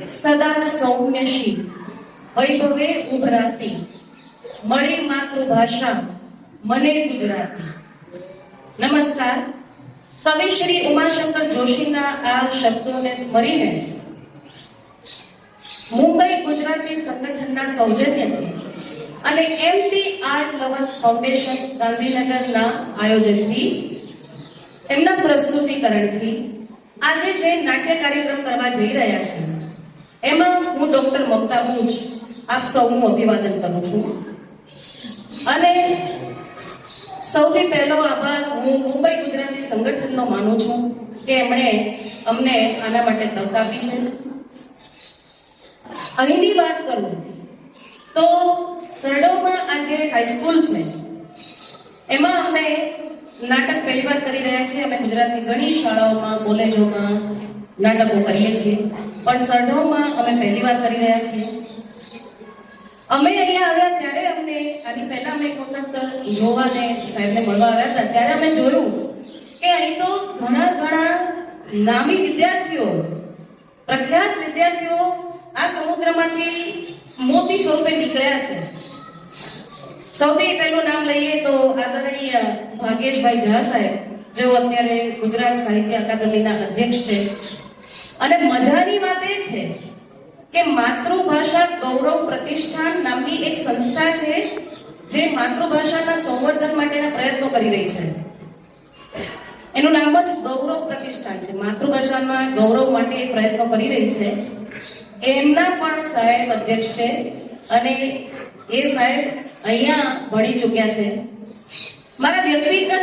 સદા સૌમ્યશી વૈભવે ઉભરાતી મળી માતૃભાષા મને ગુજરાતી. નમસ્કાર. કવિ શ્રી ઉમાશંકર જોશીના આ શબ્દોને સ્મરીને મુંબઈ ગુજરાતી સંગઠનના સૌજન્યથી અને એમપી આર્ટ લવર્સ ફાઉન્ડેશન ગાંધીનગરના આયોજનથી એમના પ્રસ્તુતિકરણથી આજે જે નાટ્ય કાર્યક્રમ કરવા જઈ રહ્યા છે એમાં હું ડોક્ટર મમતા મુંજ આપ સૌનું અભિવાદન કરું છું. અને સૌથી પહેલો આભાર હું મુંબઈ ગુજરાતી સંગઠનનો માનું છું કે એમણે અમને આના માટે તક આપી છે. અહીંની વાત કરું તો સરડોમાં આજે હાઈસ્કૂલ છે એમાં અમે નાટક પહેલી વાર કરી રહ્યા છીએ. અમે ગુજરાતની ઘણી શાળાઓમાં કોલેજોમાં નાટકો કરીએ છીએ, પણ સરડોમાં અમે પહેલી વાર કરી રહ્યા છીએ. અમે અહીંયા આવ્યા ત્યારે અમને આની પહેલા અમે એક વખત જોવાને સાહેબને મળવા આવ્યા હતા ત્યારે અમે જોયું કે અહીં તો ઘણા નામી વિદ્યાર્થીઓ, પ્રખ્યાત વિદ્યાર્થીઓ આ સમુદ્રમાંથી મોતી સ્વરૂપે નીકળ્યા છે. સૌથી પહેલું નામ લઈએ તો આદરણીય ભાગ્યેશભાઈ ઝા સાહેબ, જેઓ અત્યારે ગુજરાત સાહિત્ય અકાદમીના અધ્યક્ષ છે. અને મજાની વાત એ છે કે માતૃભાષા ગૌરવ પ્રતિષ્ઠાન નામની એક સંસ્થા છે જે માતૃભાષાના સંવર્ધન માટેના પ્રયત્નો કરી રહી છે. એનું નામ જ ગૌરવ પ્રતિષ્ઠાન છે. માતૃભાષાના ગૌરવ માટે પ્રયત્નો કરી રહી છે. એમના પણ સાહેબ અધ્યક્ષ છે અને એ સાહેબ અહીંયા ભણી ચૂક્યા છે. મારા વ્યક્તિગત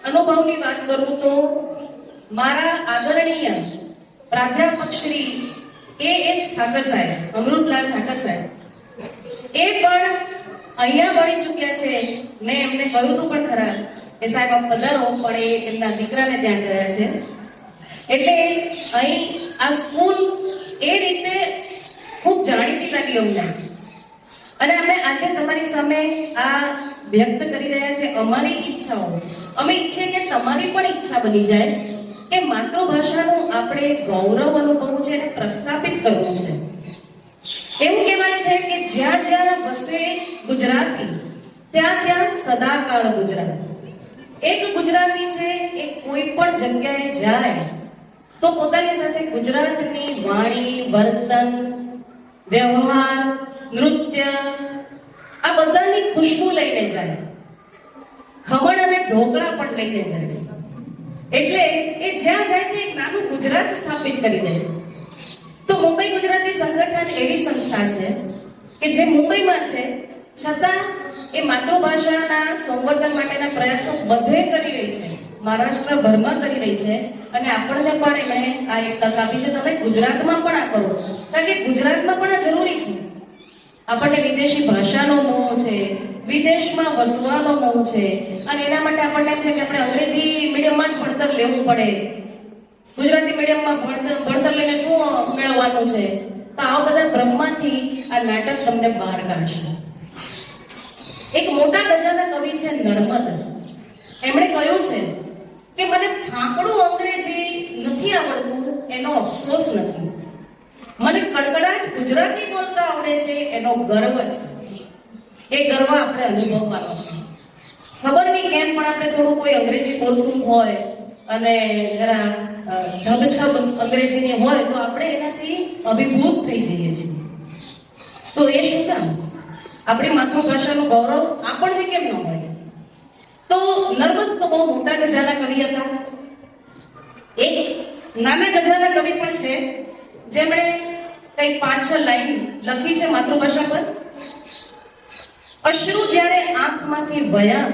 અનુભવની વાત કરું તો મારા આદરણીય પ્રાધ્યાપક શ્રી A.H. ઠાકર સાહેબ, અમૃતલાલ ઠાકર સાહેબ, એ પણ અહીંયા ભણી ચૂક્યા છે. મેં એમને કહ્યું હતું પણ ખરા કે સાહેબ આપ પધારો, પણ એ એમના દીકરાને ત્યાં ગયા છે. એટલે અહીં આ સ્કૂલ એ રીતે ખૂબ જાણીતી લાગી અમને. અને અમે આજે તમારી સામે આ વ્યક્ત કરી રહ્યા છે અમારી ઈચ્છાઓ. અમે ઈચ્છીએ કે તમારી પણ ઈચ્છા બની જાય કે માતૃભાષાનું આપણે ગૌરવ અનુભવવું છે અને પ્રસ્થાપિત કરવું છે. એવું કહેવાય છે કે જ્યાં જ્યાં વસે ગુજરાતી ત્યાં સદાકાળ ગુજરાતી. એક ગુજરાતી છે એ કોઈ પણ જગ્યાએ જાય તો પોતાની સાથે ગુજરાતની વાણી, વર્તન, વ્યવહાર, નૃત્ય આ બધાની ખુશ્બુ લઈને જાય. ખમણ અને ઢોકળા પણ લઈને જાય. એટલે એ જ્યાં જાય તે એક નાનું ગુજરાત સ્થાપિત કરી દે. તો મુંબઈ ગુજરાતી સંગઠન એવી સંસ્થા છે કે જે મુંબઈમાં છે છતાં એ માતૃભાષાના સંવર્ધન માટેના પ્રયાસો બધે કરી રહી છે, મહારાષ્ટ્રભરમાં કરી રહી છે. અને આપણને પણ એમણે આ એક તક આપી છે તમે ગુજરાતમાં પણ આ કરો, કારણ કે ગુજરાતમાં પણ આ જરૂરી છે. આપણને વિદેશી ભાષાનો મોહ છે, વિદેશમાં વસવાનો મોહ છે, અને એના માટે આપણને એમ છે કે આપણે અંગ્રેજી મીડિયમમાં જ ભણતર લેવું પડે, ગુજરાતી મીડિયમમાં ભણતર લઈને શું મેળવવાનું છે. તો આવા બધા ભ્રમમાંથી આ નાટક તમને બહાર કાઢશે. એક મોટા ગજાના કવિ છે નર્મદ, એમણે કહ્યું છે કે મને ફાંકડું અંગ્રેજી નથી આવડતું એનો અફસોસ નથી, મને કડકડાટ ગુજરાતી બોલતા આવડે છે એનો ગર્વ છે. એ ગર્વ આપણે અનુભવવાનો છે. ખબર નહીં કેમ પણ આપણે થોડું કોઈ અંગ્રેજી બોલતું હોય અને જરા ઢબછબ અંગ્રેજીની હોય તો આપણે એનાથી અભિભૂત થઈ જઈએ છીએ. તો એ શું કામ? આપણી માતૃભાષાનું ગૌરવ આપણને કેમ ન હોય? તો નર્મદ તો બહુ મોટા ગજાના કવિ હતા. એક નાના ગજાના કવિ પણ છે જેમણે કઈ 5-6 લાઈન લખી છે માતૃભાષા પર. અશ્રુ જ્યારે આંખમાંથી વયા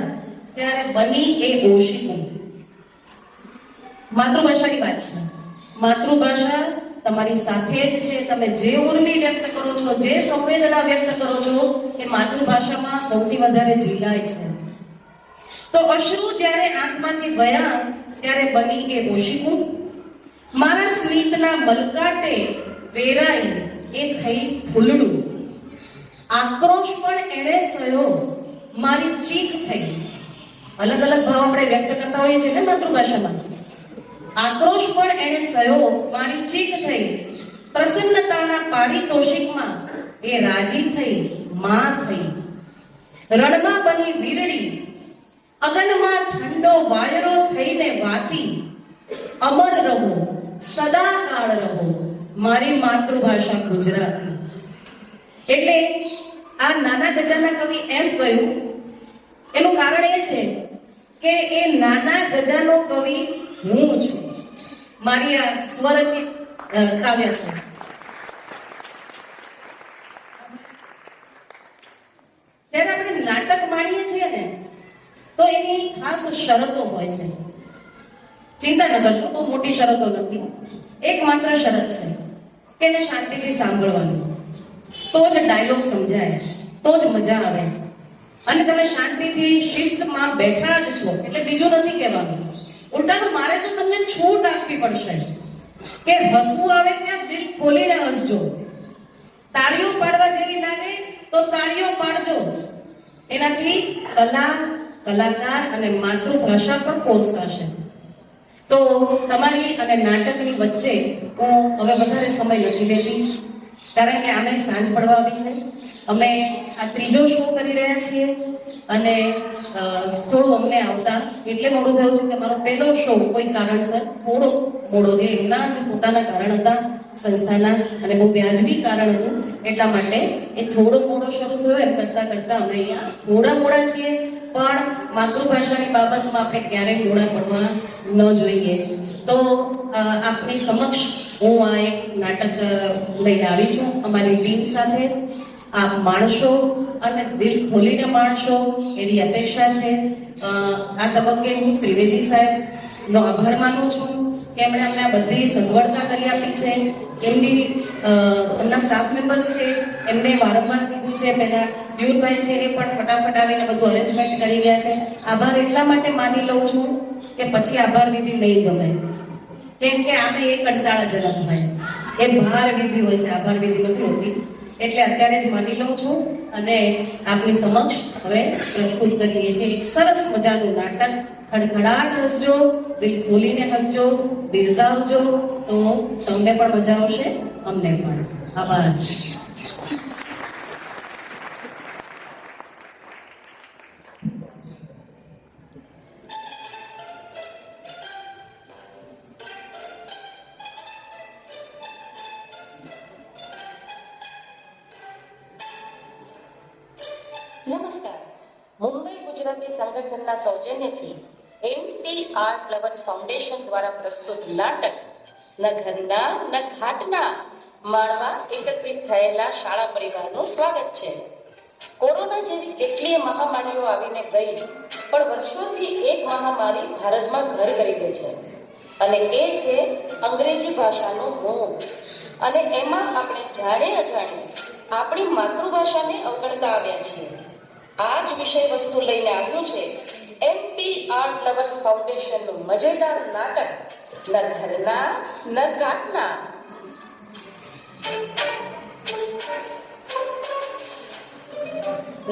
ત્યારે બની એ ઓશિકું. માતૃભાષાની વાત છે. માતૃભાષા તમારી સાથે જ છે. તમે જે ઉર્મી વ્યક્ત કરો છો, જે સંવેદના વ્યક્ત કરો છો એ માતૃભાષામાં સૌથી વધારે ઝીલાય છે. તો અશ્રુ જ્યારે આંખમાંથી વયા ત્યારે બની એ ઓશિકું. મારા સ્મિતના મલકાટે વેરાઈ એ થઈ ફૂલડું. આક્રોશ પણ એણે સહ્યો મારી ચીખ થઈ. અલગ અલગ ભાવ આપણે વ્યક્ત કરતા હોઈએ છીએ ને માતૃભાષામાં. આક્રોશ પણ એણે સહ્યો મારી ચીખ થઈ. પ્રસન્નતાના પારિતોષિકમાં એ રાજી થઈ માં થઈ. રણમાં બની વીરડી, અગનમાં ઠંડો વાયરો થઈને વાતી. અમર રહો, સદાકાળ રહો, મારી માતૃભાષા ગુજરાતી. એટલે આ નાના ગજાના કવિ એમ કહ્યું, એનું કારણ એ છે કે એ નાના ગજાનો કવિ હું છું. મારી આ સ્વરચિત કાવ્ય છે. જ્યારે આપણે નાટક માણીએ છીએ ને તો એની ખાસ શરતો હોય છે. ચિંતા ન કરશો, બહુ મોટી શરતો નથી. એક માત્ર શરત છે કે એને શાંતિથી સાંભળવાનું, તો જ ડાયલોગ સમજાય, તો જ મજા આવે. અને તમે શાંતિથી શિસ્તમાં બેઠા જ છો એટલે બીજું નથી કહેવાનું. ઉલટાનું મારે તો તમને છૂટ આપવી પડશે કે હસવું આવે ત્યાં દિલ ખોલીને હસજો. તાળીઓ પાડવા જેવી લાગે તો તાળીઓ પાડજો. એનાથી કલા, કલાકાર અને માતૃભાષા પણ પોષાશે. તો તમારી અને નાટકની વચ્ચે હું હવે વધારે સમય નથી લેતી, કારણ કે આમે સાંજ પડવા આવી છે. અમે આ ત્રીજો શો કરી રહ્યા છીએ અને થોડું અમને આવતા એટલે મોડું થયું છે કે મારો પહેલો શો કોઈ કારણસર થોડો મોડો, જે એમના જ પોતાના કારણ હતા સંસ્થાના અને બહુ વ્યાજબી કારણ હતું, એટલા માટે એ થોડો મોડો શરૂ થયો. એમ કરતા કરતા અમે અહીંયા મોડા છીએ, પણ માતૃભાષાની બાબતમાં આપણે ક્યારેય મોડા પડવા ન જોઈએ. તો આપની સમક્ષ હું આ એક નાટક લઈને આવી છું અમારી ટીમ સાથે. આપ માણશો અને દિલ ખોલીને માણશો એવી અપેક્ષા છે. આ તબક્કે હું ત્રિવેદી સાહેબનો આભાર માનું છું કે એમણે અમને આ બધી સગવડતા કરી આપી છે. એમના સ્ટાફ મેમ્બર્સ છે, એમને વારંવાર કીધું છે. પહેલા બ્યુરભાઈ છે, એ પણ ફટાફટ આવીને બધું અરેન્જમેન્ટ કરી ગયા છે. આભાર એટલા માટે માની લઉં છું કે પછી આભાર વિધિ નહીં ગમે, કેમ કે આમે એ કંટાળાજનક હોય, એ ભાર વિધિ હોય છે, આભાર વિધિ નથી હોતી. એટલે અત્યારે જ માની લઉં છું અને આપની સમક્ષ હવે પ્રસ્તુત કરીએ છીએ એક સરસ મજાનું નાટક. ખડખડાટ હસજો, દિલ ખોલીને હસજો, બિરદાવજો, તો તમને પણ મજા આવશે, અમને પણ. આભાર. નમસ્કાર. મુંબઈ ગુજરાતી સંગઠનના સૌજન્યથી એમટી આર્ટ લવર્સ ફાઉન્ડેશન દ્વારા પ્રસ્તુત નાટક ન ઘરના ન ઘાટના માણવા એકત્રિત થયેલા શાળા પરિવારનું સ્વાગત છે. કોરોના જેવી કેટલીય મહામારીઓ આવીને ગઈ, પણ વર્ષોથી એક મહામારી ભારતમાં ઘર કરી ગઈ છે અને એ છે અંગ્રેજી ભાષાનું મોહ. અને એમાં આપણે જાણે અજાણે આપણી માતૃભાષાને અવગણતા આવ્યા છીએ. આ જ વિષય વસ્તુ લઈને આવ્યું છે એમટી આર્ટ લવર્સ ફાઉન્ડેશનનું મજેદાર નાટક ન ઘરના ન ઘાટના.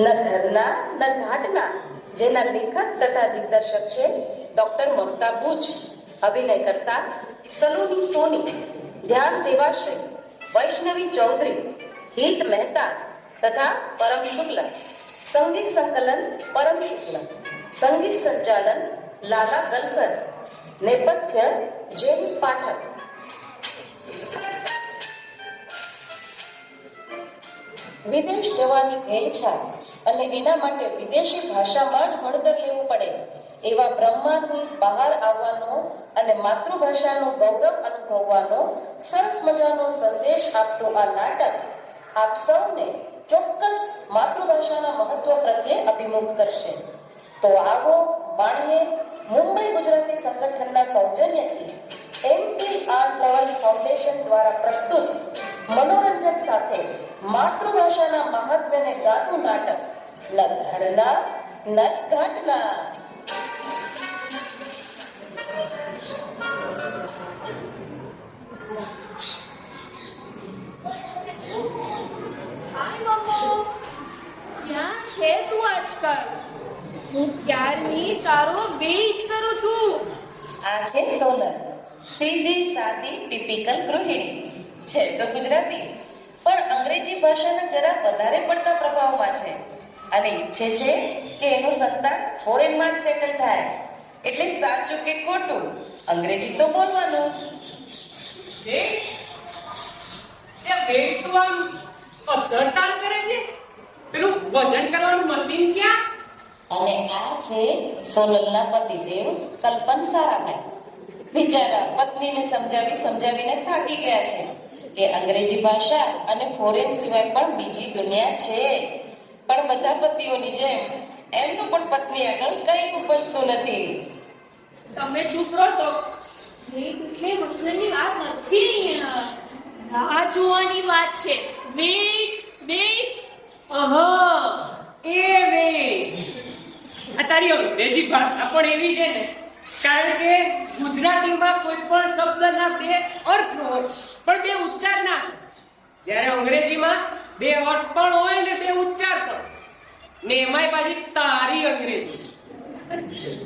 ન ઘરના ન ઘાટના, જેના લેખક તથા દિગ્દર્શક છે ડોક્ટર મમતા બુચ. અભિનય કરતા સલોની સોની, ધ્યાન દેવાશ્રી, વૈષ્ણવી ચૌધરી, હિત મહેતા તથા પરમ શુક્લ. સંગીત સંકલન પરમ શુક્લ. સંગીત સંચાલન લાલા ગલસર. નેપથ્ય જેન પાઠક. વિદેશ જવાની ઈચ્છા અને એના માટે વિદેશી ભાષામાં જ ભણતર લેવું પડે એવા બ્રહ્માથી બહાર આવવાનો અને માતૃભાષાનો ગૌરવ અનુભવવાનો સરસ મજાનો સંદેશ આપતું આ નાટક આપ સૌને ચોક્કસ માતૃભાષાના મહત્વ પ્રત્યે અભિમુખ કરશે. તો આવો માણીએ મુંબઈ ગુજરાતી સંગઠનના સૌજન્યથી એમટી આર્ટ લવર્સ ફાઉન્ડેશન દ્વારા પ્રસ્તુત મનોરંજન સાથે માતૃભાષાના મહત્વને ગાતું નાટક ન ઘરના ન ઘાટના. હાય મમ્મો, ક્યાં છે તું આજકાલ? હું ક્યારની તારો વેઇટ કરું છું. આ છે સોનલ, સીધી સાદી ટિપિકલ ગૃહિણી. છે તો ગુજરાતી, પણ અંગ્રેજી ભાષાના જરા વધારે પડતા પ્રભાવમાં છે અને ઈચ્છે છે કે એનું સંતાન ફોરેનમાં જ સેટલ થાય. એટલે સાચું કે ખોટું, અંગ્રેજી તો બોલવાનું જ. વેટ તો આમ અધરતાલ કરે છે, પેલું વજન કરવાનું મશીન ક્યાં? અને આ છે સોનલના પતિદેવ કલ્પન સારાભાઈ. બિચારા પત્નીને સમજાવીને થાકી ગયા છે કે અંગ્રેજી ભાષા અને ફોરેન સિવાય પણ બીજી દુનિયા છે. પણ બધા પતિઓની જેમ એમનું પણ પત્ની આગળ કંઈ ઉપજતું નથી. તમે ચૂપ રહો તો. એટલે વચનની વાત નથી, રાહ જોવાની વાત છે. વેઇટ. એ વે આ તારી અંગ્રેજી ભાષા પણ એવી છે ને, કારણ કે ગુજરાતીમાં કોઈ પણ શબ્દના બે અર્થ હોય પણ બે ઉચ્ચાર ના હોય, જ્યારે અંગ્રેજીમાં બે અર્થ પણ હોય ને બે ઉચ્ચાર પણ. ને એમાંય પાછી તારી અંગ્રેજી,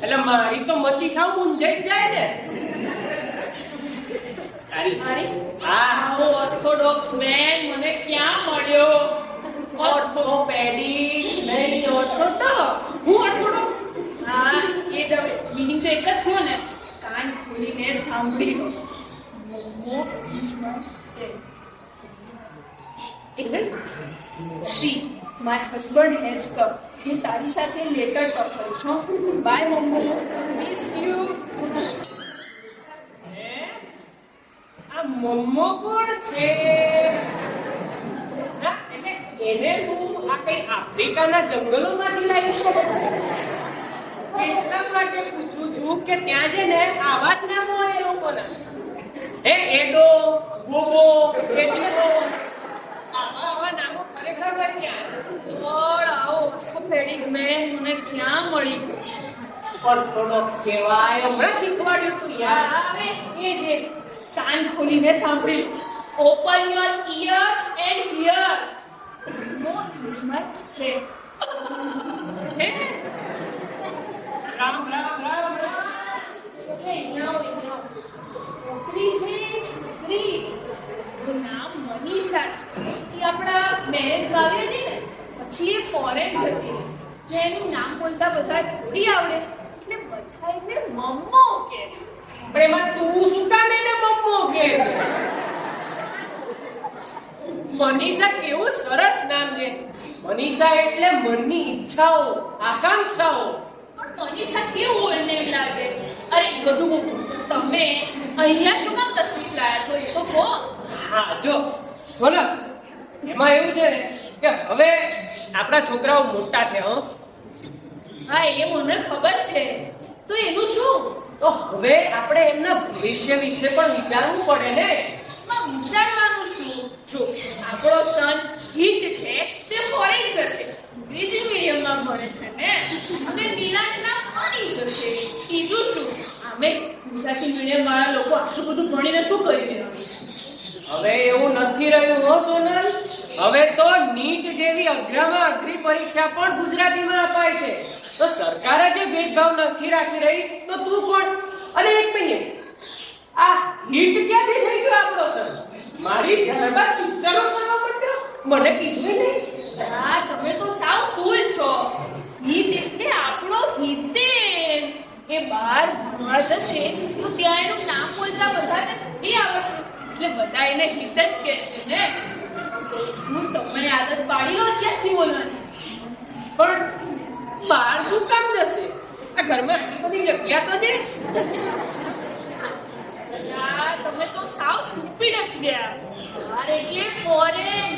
એટલે મારી તો મતી સાવ મૂંઝાઈ જાય ને. મારી હા, આવો ઓર્થોડોક્સ મેન મને ક્યાં મળ્યો? ઓર્થોપેડિક નહીં, ઓર્થોડોક્સ. હું ઓર્થોડોક્સ. હા, એ જ હવે મીનિંગ તો એક જ થયો ને. કાન ખોલીને સાંભળી લો. See, my husband has come. હું તારી સાથે લેટર ટોક કરીશ. બાય મમ્મો, મિસ યુ. આ મમ્મો કોણ છે? હા, એટલે એને હું આ કઈ આફ્રિકાના જંગલોમાંથી લાવી છું? એટલા માટે પૂછું છું કે ત્યાં છે ને આવા જ નામો હોય એ લોકોના. એડો, ગોગો, એજીરો, આવા નામો ખરેખર હોય ત્યાં. લોર્ડ, આવો ઓર્થોપેડિક મેન મને ક્યાં મળી? ઓર્થોડોક્સ કહેવાય, હમણાં શીખવાડ્યું તું યાર. અરે, એ જે કાન ખોલીને સાંભળી લો. Open your ears and hear. No it's my friend. Ram Ram Ram Ram. છોકરી છે, છોકરી. એનું નામ મનીષા છે. એ આપણા મેરેજ વાવી હતી ને, પછી એ ફોરેન જતી રહી. ને એનું નામ બોલતા બધા થોડી આવડે, એટલે બધા એને મમ્મો કહે છે. પણ એમાં તું શું કામ એને મમ્મો કે? મનીષા કેવું સરસ નામ છે. મનીષા એટલે મનની ઈચ્છાઓ, આકાંક્ષાઓ. પણ મનીષા કેવું ઓલ્ડ નેમ લાગે? અરે એ બધું મૂકો. તમે અહીંયા શું કામ તસવીર લાયા છો એ તો કહો. હા જો સોનલ, એમાં એવું છે ને કે હવે આપણા છોકરાઓ મોટા થયા. હા, એ મને ખબર છે. તો એનું શું? તો હવે આપણે એમના ભવિષ્ય વિશે પણ વિચારવું પડે ને. એમાં વિચારવાનું શું? જો આપણો સન હિત છે તે ફોરેન જશે, અંગ્રેજી મીડિયમમાં ભણે છે ને, અને નીલાજના ભણી જશે. બીજું શું? આમે ગુજરાતી મીડિયમ વાળા લોકો આટલું બધું ભણીને શું કરી દેવાનું? હવે એવું નથી રહ્યું હો સોનલ. હવે તો નીટ જેવી અઘરામાં અઘરી પરીક્ષા પણ ગુજરાતીમાં અપાય છે. તો સરકાર જે ભેદભાવ નથી રાખી રહી તો તું કોણ? અરે એક મિનિટ, આ નીટ ક્યાંથી થઈ ગયો આપણો સર? મારી ત્યારબાદ પિક્ચરો કરવા માંડ્યો, મને કીધું નહીં. હા, તમે તો સાવ ફૂલ છો. હિત એટલે આપણો હિતેન. એ બહાર ભણવા જશે તો ત્યાં એનું નામ બોલતા બધાને થોડી આવડશે, એટલે બધા એને હિત જ કહેશે ને. હું તમે આદત પાડી લો ક્યાંથી બોલવાની. પણ બહાર શું કામ જશે? આ ઘરમાં આટલી બધી જગ્યા તો છે. યાર, તમે તો સાવ સ્ટુપિડ જ ગયા. બહાર એટલે ફોરેન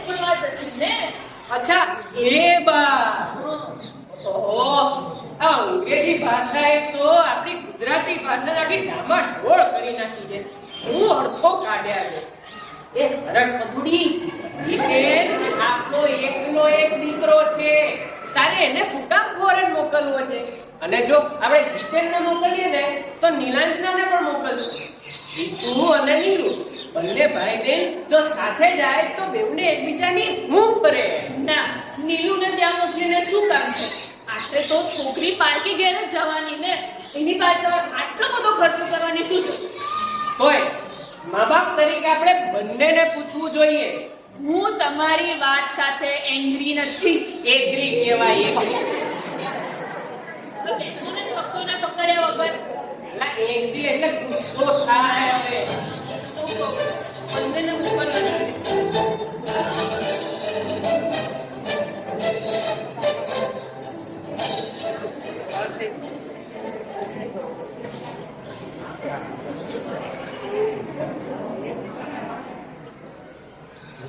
ભણવા જશે ને. અચ્છા, એ બા. ઓહ, આ અંગ્રેજી ભાષાએ તો આપણી ગુજરાતી ભાષાને આખી ડામાડોળ કરી નાખી છે. શું અર્થો કાઢ્યા છે. એ હરક પગુડી, જીતેન આપણો એકનો એક દીકરો છે. તારે એને શું કામ ફોરેન મોકલવો છે? અને જો આપણે જીતેનને મોકલીએ ને તો નીલાંજનાને પણ મોકલશું. જીતુ અને નીરુ બંને ભાઈ બહેન જો સાથે જાય તો બેવને એકબીજાની મૂંગ પડે. ના, નીલુને ત્યાં મોકલીને શું કામ છે? આટલે તો છોકરી પારકી ઘેર જ જવાની ને, એની પાછળ આટલો બધો ખર્ચો કરવાની શું છે? હોય મા બાપ તરીકે આપણે બંનેને પૂછવું જોઈએ. હું તમારી વાત સાથે એંગ્રી નથી. એગ્રી કહેવાય, એગ્રી. તો બેસો ને શબ્દો ના પકડ્યા વગર. એટલે એગ્રી એટલે ગુસ્સો થાય. હવે તો બંનેને મોકલવાના છે.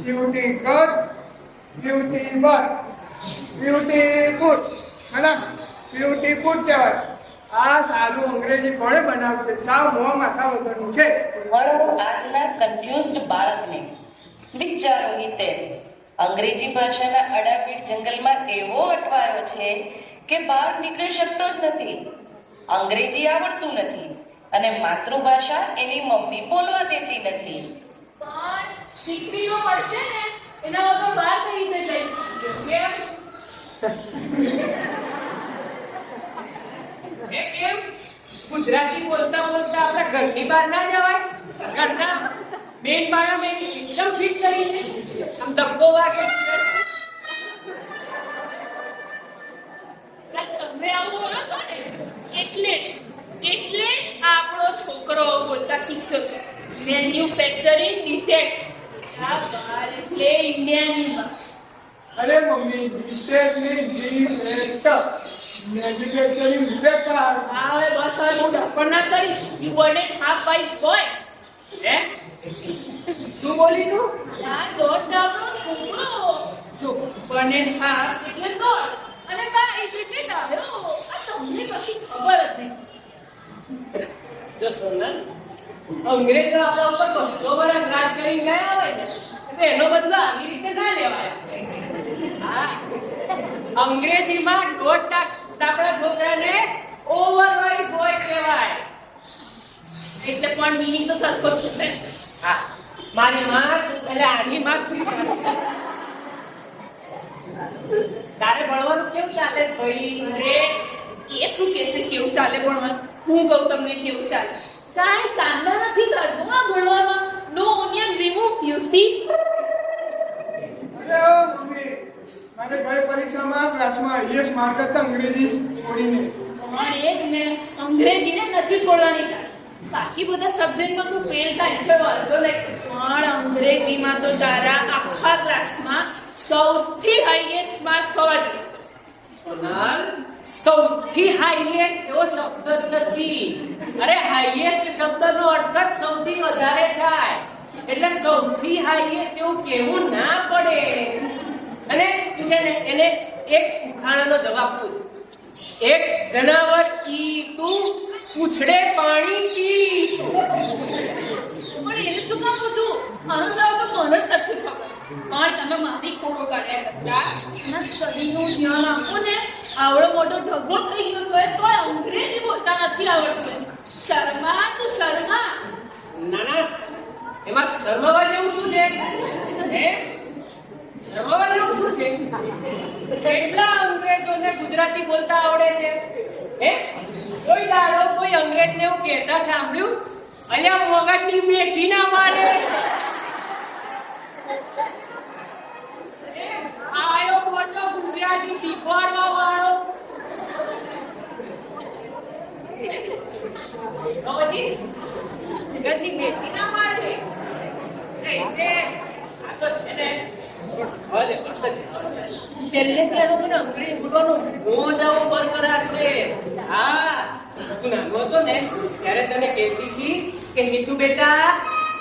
Beauty good, beauty bad, beautiful. હના beautiful કહેવાય. આ સારું અંગ્રેજી કોણે બનાવશે? સાવ મોં માથા વગરનું છે. મળો આજના કન્ફ્યુઝડ બાળકને. વિચારો હિતે અંગ્રેજી ભાષાના અડાપીડ જંગલમાં એવો અટવાયો છે કે બહાર નીકળી શકતો જ નથી. અંગ્રેજી આવડતું નથી અને માતૃભાષા એની મમ્મી બોલવા દેતી નથી. પણ શીખવી તો પડશે ને, એના વગર બહાર કઈ રીતે જઈશું? કેમ? એ કેમ ગુજરાતી બોલતા બોલતા આપણા ઘરની બહાર ના જવાય? ઘરના મેન બાળામાં એની સિસ્ટમ ફિટ કરી છે. આમ ધક્કો વાગે છે. તમે આવું બોલો છો ને એટલે જ આપણો છોકરો બોલતા શીખ્યો છે. Manufacturing detect. આ બહાર એટલે ઇન્ડિયાની માં. અરે મમ્મી ડિટેક ને ડિટેક્ટ મેન્યુફેક્ચરિંગ બેકાર. હવે બસ હવે હું ડફર ના કરીશ. You one and half wise boy. હે શું બોલી તું? આ દોઢ ડાબનો છોકરો. જો વન એન્ડ હાફ એટલે દોઢ અને બાઈસ એટલે ડાયો. આ તમને કશી ખબર જ નહીં. જો સોનલ, અંગ્રેજો આપણા ઉપર 200 વર્ષ રાજ કરી ગયા હોય ને, એટલે એનો બદલો આવી રીતે ના લેવાય. હા, અંગ્રેજીમાં દોઢ આપણા છોકરાને ઓવરવાઇઝ બોય કહેવાય. એટલે પણ મીનિંગ તો સરખો જ છે. હા, મારી માં એટલે આની માં તારે ભણવાનું કેવું ચાલે ભાઈ? અરે એ શું કે છે કેવું ચાલે ભણવાનું? હું કહું તમને કેવું ચાલે. કાંઈ કાંદા નથી કરતો આ ભણવામાં. નો ઓનિયન રિમૂવ યુ સી. અરે મમ્મી મારે ગઈ પરીક્ષામાં ક્લાસમાં હાઈએસ્ટ માર્ક હતા અંગ્રેજી છોડીને. પણ એ જ ને, અંગ્રેજીને નથી છોડવાની. બાકી બધા સબ્જેક્ટમાં તું ફેલ થાય એટલે વાંધો નહીં, પણ અંગ્રેજીમાં તો તારા આખા ક્લાસમાં સૌથી હાઈએસ્ટ માર્ક્સ હોવા જોઈએ. સોનલ, સૌથી હાઈએસ્ટ એવો શબ્દ જ નથી. અરે હાઈએસ્ટ શબ્દનો અર્થ જ સૌથી વધારે થાય. એટલે સૌથી હાઈએસ્ટ એવું કહેવું ના પડે. અને તું છે ને એને એક ઉખાણાનો જવાબ પૂછ. એક જનાવર ઈતું પૂછડે પાણી પીતું. પણ એને શું કામ પૂછું? આનો જવાબ તો મને જ નથી ખબર. પણ તમે મારી ખોડો કાઢ્યા કરતા એના સ્ટડીનું ધ્યાન આપો ને. આવડો મોટો ઢગલો થઈ ગયો છે તો અંગ્રેજી બોલતા નથી આવડતું. શર્મા તું શર્મા. ના ના, એમાં શરમાવા જેવું શું છે? હે, શરમાવા જેવું શું છે? કેટલા અંગ્રેજોને ગુજરાતી બોલતા આવડે છે? હે, કોઈ દાડો કોઈ અંગ્રેજને એવું કહેતા સાંભળ્યું? અલ્યા મગજની મેથી ના મારે. આયો મોટો ગુજરાતી શીખવાડવા વાળો. તો પછી ગુજરાતી મેથી ના મારે. આ તો છે ને પહેલે પહેલો છે ને અંગ્રેજી બોલવાનો મોજ આવો બરકરાર છે. હા, તું નાનો હતો ને ત્યારે તને કહેતી હતી કે હિતુ બેટા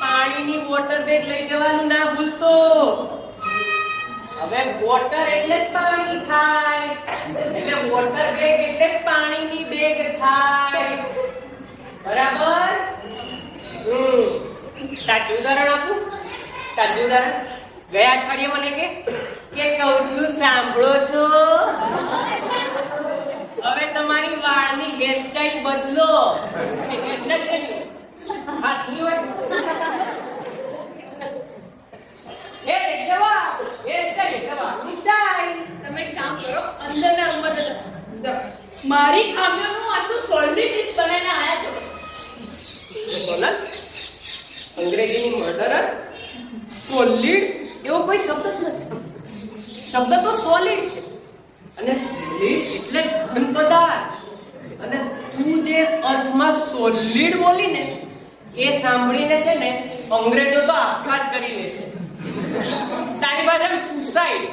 પાણીની વોટર બેગ લઈ જવાનું ના ભૂલતો. હવે વોટર એટલે જ પાણી થાય, એટલે વોટર બેગ એટલે જ પાણીની બેગ થાય. બરાબર? તાજું ઉદાહરણ આપું? તાજું ઉદાહરણ ગયા અઠવાડિયે મને કે કહું છું સાંભળો છો? હવે તમારી વાળની હેરસ્ટાઈલ બદલો. હેરસ્ટાઈલ છે ને હાથની હોય તમે એક કામ કરો, અંદરના રૂમમાં જતા મારી ખામીઓનું આટલું સોલ્ટી લિસ્ટ બનાવીને આયા છો. સોનલ, અંગ્રેજીની મર્ડરર સોલિડ એવો કોઈ શબ્દ જ નથી. શબ્દ તો સોલિડ છે અને સોલિડ એટલે ઘન પદાર્થ. અને તું જે અર્થમાં સોલિડ બોલી ને એ સાંભળીને છે ને અંગ્રેજો તો આપઘાત કરી લેશે. તારી પાસે suicide.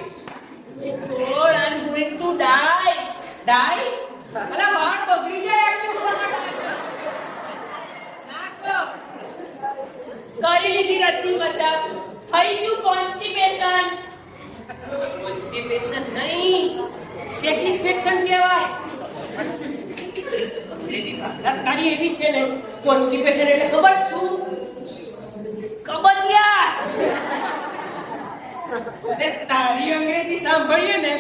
God, I'm going to die. ડાય અલા વાળ બગડી જાય આટલું કરી લીધી રત્તી મજાક. થઈ ગયું કોન્સ્ટિપેશન. કોન્સ્ટિપેશન નહીં, સેટિસ્ફેક્શન કહેવાય. અંગ્રેજી ભાષા તારી એવી છે ને, કોન્સ્ટિપેશન એટલે ખબર છું, કબજિયાત. અને તારી અંગ્રેજી સાંભળીએ ને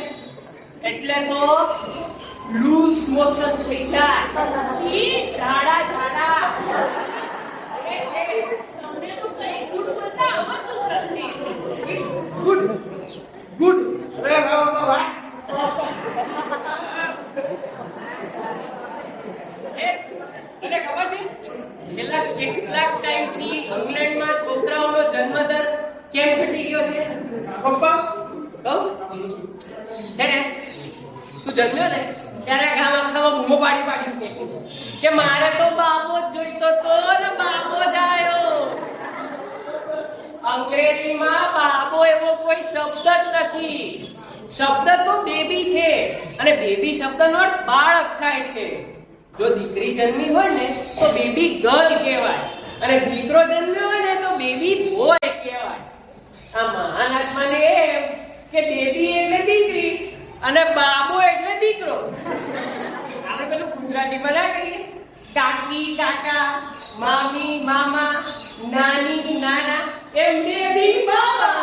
એટલે તો લૂઝ મોશન થઈ જાય. ઈ ઝાડા ઝાડા. તમને તો કઈ ગુડ બોલતા આવડતું જ નથી. Good good. અરે ભાવ તો ભાઈ તને ખબર છે છેલ્લા કેટલાક ટાઈમથી ઇંગ્લેન્ડમાં છોકરાઓનો જન્મદર કેમ ઘટી ગયો છે? પપ્પા કહું છે ને, તું જન્મ્યો ને ત્યારે ગામ આખામાં બૂમો પાડી કે મારે તો બાબો જ જોઈતો તો ને બાબો જ આવ્યો. અંગ્રેજીમાં બાબો એવો કોઈ શબ્દ જ નથી. શબ્દ તો બેબી છે અને બેબી શબ્દનો અર્થ બાળક થાય છે. જો દીકરી જન્મી હોય ને તો બેબી ગર્લ કહેવાય અને દીકરો જન્મ્યો હોય ને તો બેબી બોય કહેવાય. આ મહાન આત્માને એમ કે બેબી એટલે દીકરી અને બાબો એટલે દીકરો. આપણે પેલું ગુજરાતીમાં ના કહીએ કાકી કાકા, મામી મામા, નાની નાના, એમ બેબી બાબા.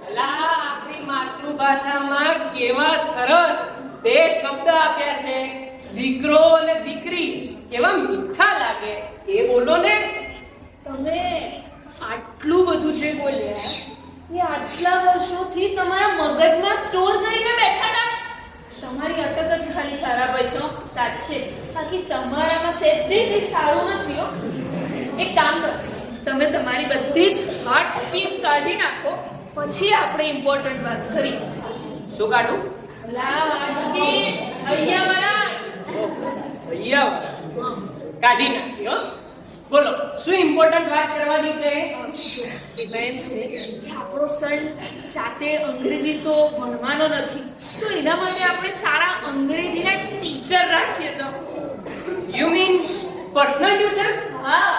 અલા આપણી માતૃભાષામાં કેવા સરસ બે શબ્દ આપ્યા છે, દીકરો અને દીકરી. કેવા મીઠા લાગે એ બોલો ને. તમે આટલું બધું જે બોલ્યા એ આટલા વર્ષોથી તમારા મગજમાં સ્ટોર કરીને બેઠા હતા. તમારી અટક જ ખાલી સારા ભાઈ છો, સાચે. બાકી તમારામાં સેજે કંઈ સારું નથી હો. એક કામ કરો, તમે તમારી બધી જ હાર્ટ સ્કીમ કાઢી નાખો, પછી આપણે ઇમ્પોર્ટન્ટ વાત કરીએ. શું કાઢું? હાર્ટ સ્કીમ અહીંયા વાળા. અહીંયા કાઢી નાખી. હો બોલો શું ઇમ્પોર્ટન્ટ વાત કરવાની છે? એમ છે કે આપણો સન જાતે અંગ્રેજી તો ભણવાનો નથી, તો એના માટે આપણે સારા અંગ્રેજીના ટીચર રાખીએ તો. You mean personal tuition? હા,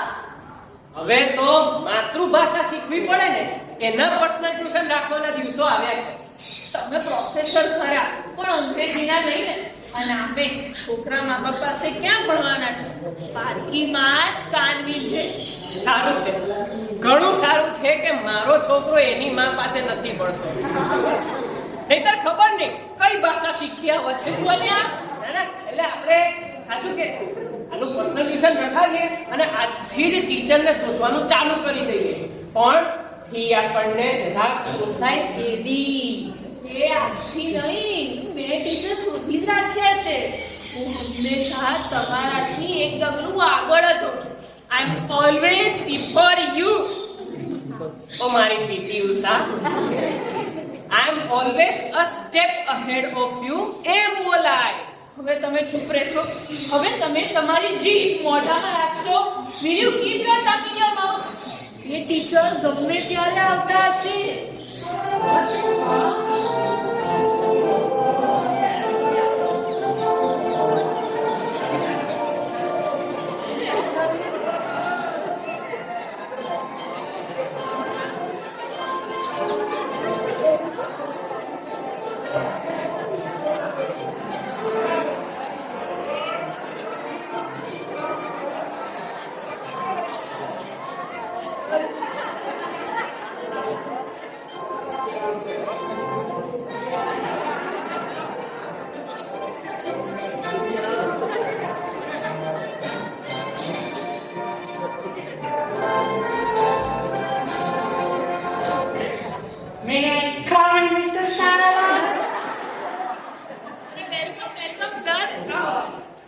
હવે તો માતૃભાષા શીખવી પડે ને, એના પર્સનલ ટ્યુશન રાખવાના દિવસો આવ્યા છે. તમે પ્રોફેસર ખરા પણ અંગ્રેજીના નહીં ને. અને આપે છોકરા મા બાપ પાસે ક્યાં ભણવાના છે? પાર્કીમાં જ કાનવી છે. સારું છે, ઘણું સારું છે કે મારો છોકરો એની માં પાસે નથી ભણતો. નહીતર ખબર નહીં કઈ ભાષા શીખ્યા વચ્ચે બોલ્યા. ના ના, એટલે આપણે સાચું કે આનું પર્સનલ ટ્યુશન રખાવીએ અને આજથી જ ટીચરને શોધવાનું ચાલુ કરી દઈએ. પણ ફી આપણને જરાક પોસાય એવી. એ આજથી નહીં, મેં ટીચર શોધી જ રાખ્યા છે. હું હંમેશા તમારાથી એક ડગલું આગળ જ હોઉં છું. I am always before you. ઓ મારી PT Usha, I am always a step ahead of you એમ બોલાય. હવે તમે ચૂપ રહેશો. હવે તમે તમારી જીભ મોઢામાં રાખશો. Will you keep your tongue in your mouth? A teacher ગમે ત્યારે આવતા હશે.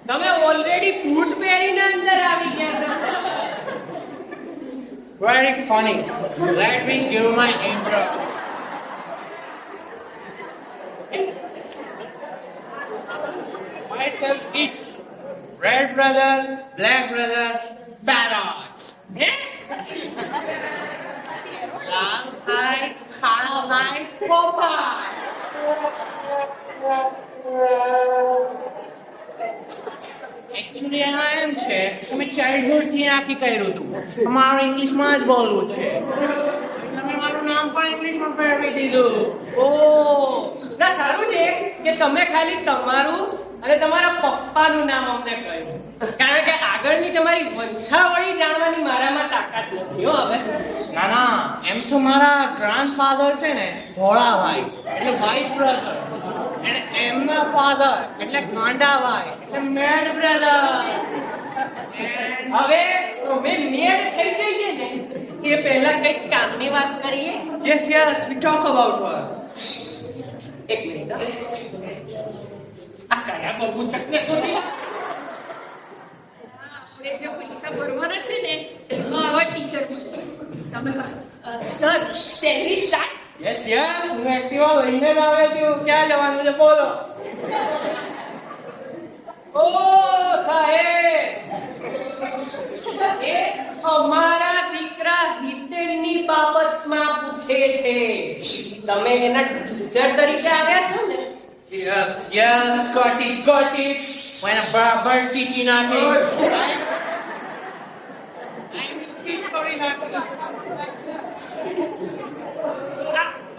તમે ઓલરેડી બૂટ પહેરીને અંદર આવી ગયા છો. Very funny. Let me give my intro. Myself, it's red brother, black brother, parrot. લાલ ભાઈ, કાળો ભાઈ, પોપાય. એકચ્યુઅલી આ એમ છે કે મેં ચાઇલ્ડહુડ થી નાખી કર્યું હતું મારું ઇંગ્લિશમાં જ બોલવું છે એટલે મેં મારું નામ પણ ઇંગ્લિશમાં ફેરવી દીધું. ઓ ના સારું છે કે તમે ખાલી તમારું અને તમારા પપ્પાનું નામ અમને કહ્યું, કારણ કે આગળની તમારી વંશાવળી જાણવાની મારામાં તાકાત નથી હો હવે. ના ના, એમ તો મારા ગ્રાન્ડફાધર છે ને ભોળાભાઈ એટલે વ્હાઈટ બ્રધર, અને એમના ફાધર એટલે ગાંડાભાઈ એટલે મેડ બ્રધર. હવે તમે મેળ થઈ જઈએ ને એ પહેલા કઈક કામની વાત કરીએ. Yes, yes, we talk about her. એક મિનિટ હા. આ કયા બબુ ચકને શોધી લા. આપણે જે પૈસા ભરવાના છે ને આવા ટીચર તમે કહો sir salary start. Yes, yes, હું એક્ટિવા લઈને જ આવ્યો છું. ક્યાં જવાનું છે બોલો? ઓ સાહેબ, એ અમારા દીકરા હિતેનની બાબતમાં પૂછે છે. તમે એના ટીચર તરીકે આવ્યા છો ને? Yes, yes, got it. મને બરાબર ટીચી નાખી.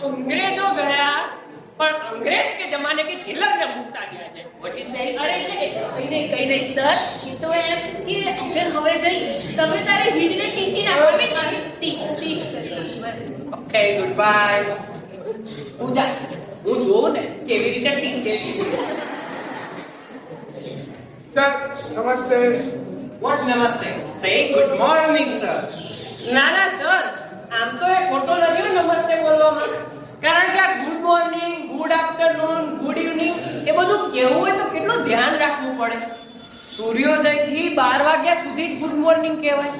અંગ્રેજો ગયા પણ અંગ્રેજ કે જમાને કે જિલ્લરને મૂકતા ગયા છે. What you say? અરે એટલે કઈ નહીં સર એ તો એમ કે આપણે હવે જઈ તમે તારે હિડને ટીચી નાખવી અને ટીચ કરી. Okay, goodbye. હું જા, હું જોઉં ને કેવી રીતે ટીચે. સર નમસ્તે. What namaste? Say good morning, sir. ના ના સર, આમ તો એ ખોટો નથી હો નમસ્તે બોલવામાં, કારણ કે આ good morning, good afternoon, good evening એ બધું કહેવું હોય તો કેટલું ધ્યાન રાખવું પડે. સૂર્યોદય થી 12 વાગ્યા સુધી જ ગુડ મોર્નિંગ કહેવાય,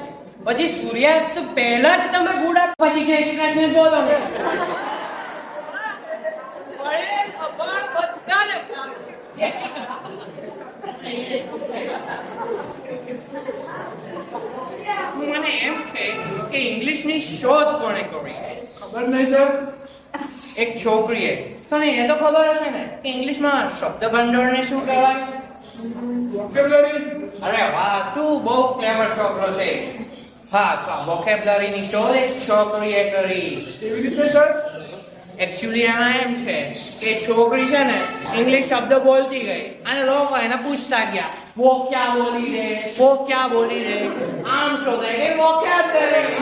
પછી સૂર્યાસ્ત પહેલા જ તમે ગુડ આફ્ટર પછી જય શ્રી કૃષ્ણ બોલો ને. વળે અભણ બધાને જય શ્રી કૃષ્ણ. મને એમ કે ઇંગ્લિશની શોધ કોણે કરી? ખબર નહીં સર. એક છોકરીએ. તને એ તો ખબર હશે ને કે ઇંગ્લિશમાં શબ્દ ભંડોળને શું કહેવાય? વોકેબ્યુલરી. અરે વાહ, તું બહુ ક્લેવર છોકરો છે. હા, તો વોકેબ્યુલરીની શોધ એક છોકરીએ કરી. કેવી રીતે સર? એકચ્યુઅલી એમાં એમ છે કે છોકરી છે ને ઇંગ્લિશ શબ્દ બોલતી ગઈ અને લોકો એને પૂછતા ગયા વો ક્યાં બોલી રે. આમ શોધાય કે વોકેબ્યુલરી.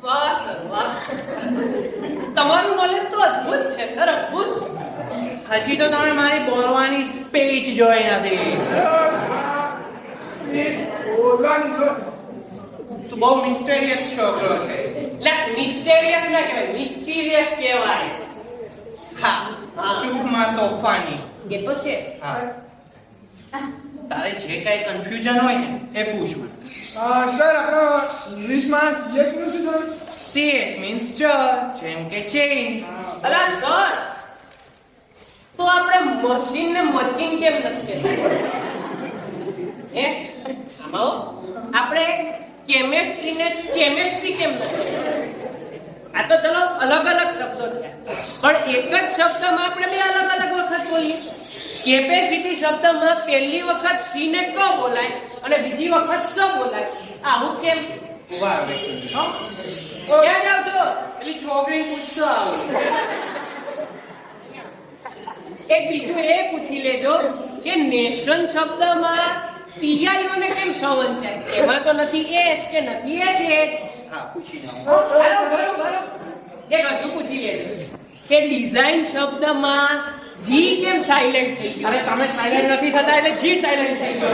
વાહ સર વાહ, તમારું નોલેજ તો અદ્ભુત છે સર, અદ્ભુત. હજી તો તમે મારી બોલવાની સ્પીચ જોઈ નથી. બોલવાની સર. તું બહુ મિસ્ટેરિયસ છોકરો છે. એટલે મિસ્ટેરિયસ ના કહેવાય, મિસ્ટીરિયસ કહેવાય. હા, ટૂંકમાં તોફાની. એ તો છે. હા, તારે જે કઈ કન્ફ્યુઝન હોય ને એ પૂછ મને. સર આપણે ઇંગ્લિશમાં CH નું શું થયું? CH means ચ, જેમ કે ચેન. અલા સર, તો આપણે મશીન ને મચીન કેમ નથી કહેતા? હે આમાં આપણે કેમેસ્ટ્રી ને ચેમેસ્ટ્રી કેમ નથી? આ તો ચલો અલગ અલગ શબ્દો થયા, પણ એક જ શબ્દમાં આપણે બે અલગ અલગ વખત બોલીએ. કેપેસિટી શબ્દમાં પહેલી વખત સી ને ક બોલાય અને બીજી વખત સ બોલાય. આવું કેમ? ઉભા રહો એક મિનિટ, હો. ક્યાં જાવ છો? પેલી છોકરી પૂછતો આવું. એક બીજું એ પૂછી લેજો કે નેશન શબ્દમાં ટીઆઈઓને કેમ સંવંચાય? એમાં તો નથી એસ કે નથી એસ. હા, પૂછી જાઉં. બરોબર. એક હજુ પૂછી લેજો કે ડિઝાઇન શબ્દમાં જી કેમ સાયલેન્ટ થઈ ગયું? અરે તમે સાયલેન્ટ નથી થતા એટલે જી સાયલેન્ટ થઈ ગયો.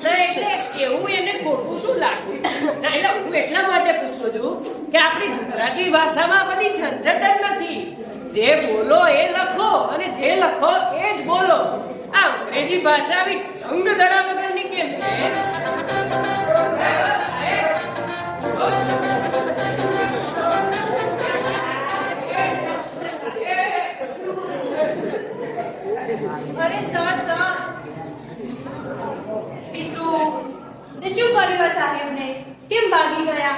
ના એટલે એવું એને ખોટું શું લાગ્યું? ના એટલે હું એટલા માટે પૂછું છું કે આપણી ગુજરાતી ભાષામાં બધી ઝંઝટ જ નથી. જે બોલો એ લખો અને જે લખો એ જ બોલો. આ અંગ્રેજી ભાષા આવી ઢંગ ધડા વગરની કેમ છે? અરે સર પીતુ તે શું કર્યું આ સાહેબને? કેમ ભાગી ગયા?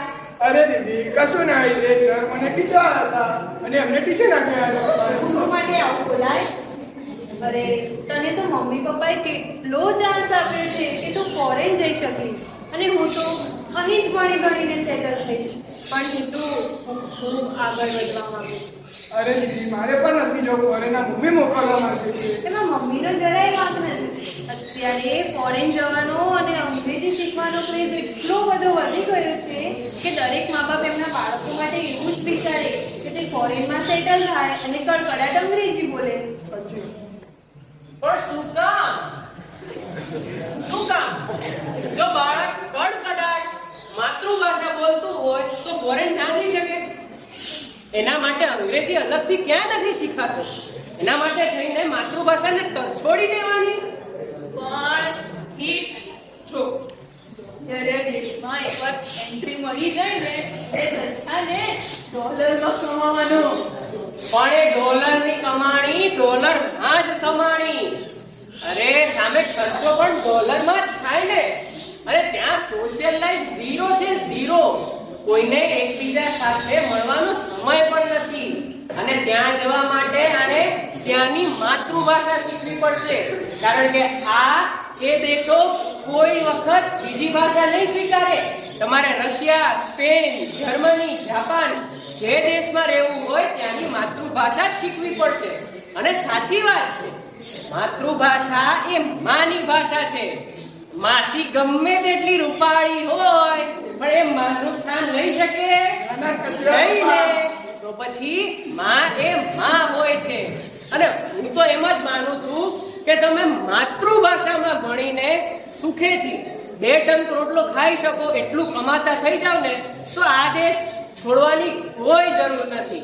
અરે દીદી કશું ના આવી રે સર મને ટીચર હતા અને એમને ટીચર નાખ્યા ગુરુ માટે આવું બોલાય? અરે તને તો મમ્મી પપ્પાએ કેટલો ચાન્સ આપ્યો છે કે તું ફોરેન જઈ શકીશ અને હું તો અહીં જ ભણી ભણીને સેટલ થઈશ, પણ તું ખૂબ આગળ વધવા માંગુ છું. અરે દીદી મારે પણ નથી જવું ફોરેન મમ્મી મોકલવા માંગે છે એમાં મમ્મીનો જરાય વાંક નથી. અત્યારે ફોરેન જવાનો અને અંગ્રેજી શીખવાનો ક્રેઝ એટલો બધો વધી ગયો છે કે દરેક મા બાપ એમના બાળકો માટે એવું જ વિચારે કે તે ફોરેનમાં સેટલ થાય અને કડકડાટ અંગ્રેજી બોલે. પછી પણ શું કામ? જો બાળક કડકડાટ માતૃભાષા બોલતું હોય તો ફોરેન ના જઈ શકે? એના માટે અંગ્રેજી અલગથી ક્યાં નથી શીખાતું? એના માટે થઈને માતૃભાષાને છોડી દેવાની? પણ ઠીક છો, જ્યારે દેશમાં એકવાર એન્ટ્રી મળી જાય ને એ જલસાને ડોલરમાં કમાવાનો. પણ એ ડોલરની કમાણી ડોલરમાં જ સમાણી. અરે સામે ખર્ચો પણ ડોલરમાં જ થાય ને. અને ત્યાં સોશિયલ લાઈફ ઝીરો છે, ઝીરો. કોઈને એકબીજા સાથે મળવાનો સમય પણ નથી. અને ત્યાં જવા માટે આને ત્યાંની માતૃભાષા શીખવી પડશે, કારણ કે એ દેશો કોઈ વખત બીજી ભાષા નહીં સ્વીકારે. તમારે રશિયા, સ્પેન, જર્મની, જાપાન જે દેશમાં રહેવું હોય ત્યાંની માતૃભાષા જ શીખવી પડશે. અને સાચી વાત છે, માતૃભાષા એ માની ભાષા છે. માસી ગમે તેટલી રૂપાળી હોય પણ એ માનું સ્થાન લઈ શકે નહીં ને. તો પછી માં એ માં હોય છે. અને હું તો એમ જ માનું છું કે તમે માતૃભાષામાં ભણીને સુખેથી 2 ટંક રોટલો ખાઈ શકો એટલું કમાતા થઈ જાવ ને તો આ દેશ છોડવાની કોઈ જરૂર નથી.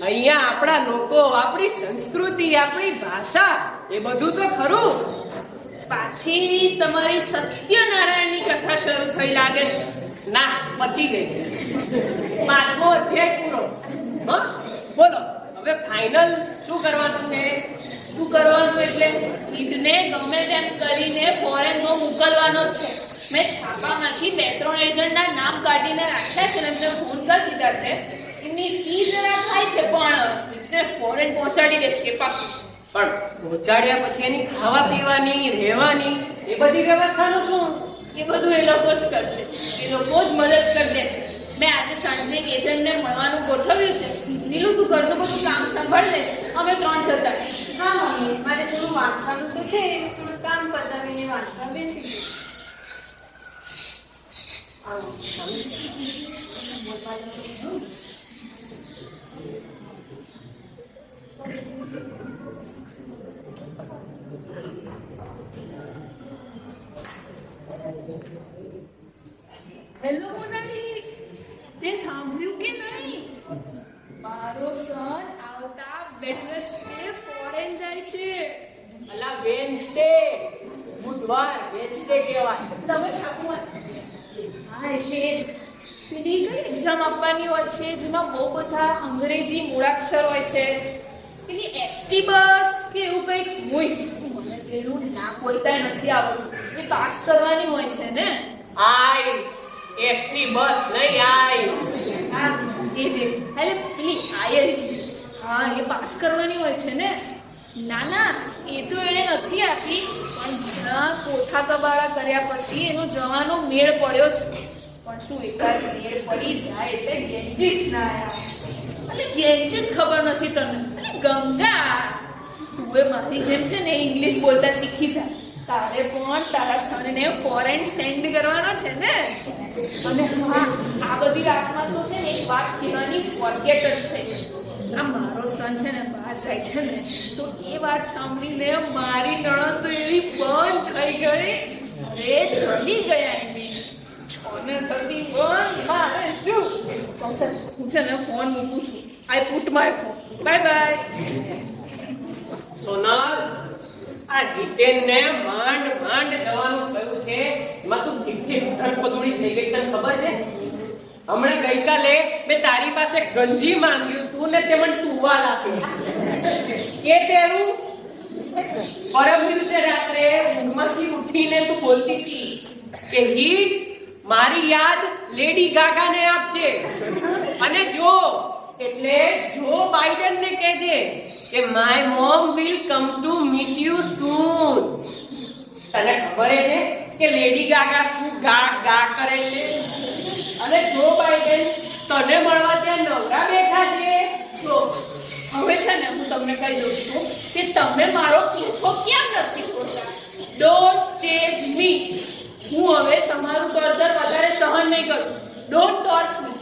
અહીંયા આપણા લોકો, આપણી સંસ્કૃતિ, આપણી ભાષા એ બધું તો ખરું. પાછી તમારી સત્યનારાયણની કથા શરૂ થઈ લાગે છે. ના, પતી ગઈ. 5મો અધ્યાય પૂરો. હા, બોલો હવે ફાઇનલ શું કરવાનું છે? શું કરવાનું એટલે ઈદને ગમે તેમ કરીને ફોરેન તો મોકલવાનો જ છે. મેં છાપામાંથી 2-3 એજન્ટના નામ કાઢીને રાખ્યા છે અને એમને ફોન કરી દીધા છે. એમની ફી જરા થાય છે પણ ઈદને ફોરેન પહોંચાડી દેશે પાક્કું. પણ પહોંચાડ્યા પછી એની ખાવા પીવાની, રહેવાની એ બધી વ્યવસ્થાનું શું? એ બધું એ લોકો જ કરશે. એ લોકો જ મદદ કરી દેશે. મેં આજે સાંજે એક એજન્ટને મળવાનું ગોઠવ્યું છે. નીલું તું ઘરનું બધું કામ સંભાળ લે, અમે 3 જતા. હા મમ્મી, મારે થોડું વાંચવાનું તો છે, થોડું કામ પતાવીને વાંચવા બેસી ગયું. હેલો મોનાલી, તે સાંભળ્યું કે નહીં? મારો સન આવતા વેડનેસડે ફોરેન જાય છે. અલા વેન્સડે, બુધવાર, વેન્સડે કહેવાય. તમે છાપુમાં હા એટલે પેલી કઈ એક્ઝામ આપવાની હોય છે જેમાં બહુ બધા અંગ્રેજી મૂળાક્ષર હોય છે? પેલી એસટી બસ કે એવું કંઈક હોય. મને પેલું ના બોલતા નથી આવડતું. એ પાસ કરવાની હોય છે ને? આઈસ, એસટી બસ નહીં, આઈસ. હા એ જે એટલે પેલી આઈએલટીએસ, હા એ પાસ કરવાની હોય છે ને? ના ના, એ તો એણે નથી આપી, પણ ઘણા કોઠા કબાળા કર્યા પછી એનો જવાનો મેળ પડ્યો છે. પણ શું એકાદ મેળ પડી જાય એટલે ગેન્જીસ ના આવ્યા? અને ગેન્જીસ ખબર નથી તને? અને ગંગા, તું એ મારી જેમ છે ને ઇંગ્લિશ બોલતા શીખી જા. તારે પણ તારા સનને ફોરેન સેન્ડ કરવાનો છે ને? અને હા, આ બધી વાતમાં તો છે ને એક વાત કહેવાની ફોરગેટ જ થઈ ગઈ. આ મારો સન છે ને બહાર જાય છે ને તો એ વાત સાંભળીને મારી નણંદ તો એવી બંધ થઈ ગઈ. અરે ચડી ગયા એમને. 6:31 મારે શું? ચાલ હું છે ને ફોન મૂકું છું. I put my phone. Bye bye. Sonal, આ જીતેનને માંડ જવાનું થયું છે. એમાં તું કેટલી પદુડી થઈ ગઈ તને ખબર છે? હમણાં ગઈકાલે મેં તારી પાસે ગંજી માંગ્યું તું ને તે મને ટુવાલ આપ્યો એ પહેરું. પરમ દિવસે રાત્રે ઊંઘમાંથી ઉઠીને તું બોલતી હતી કે હીટ મારી યાદ લેડી ગાગાને આપજે અને જો એટલે જો બાઇડનને કહેજે કે my mom will come to meet you soon. તને ખબર છે કે લેડી ગાગા શું ગા ગા કરે છે અને જો બાઇડન તને મળવા ત્યાં નવરા બેઠા છે. જો હવે છે ને હું તમને કહી દઉં છું કે તમે મારો પીછો કેમ નથી છોડતા. ડોન્ટ ચેઝ મી. હું હવે તમારું ટોર્ચર વધારે સહન નહીં કરું. ડોન્ટ ટોર્ચ મી.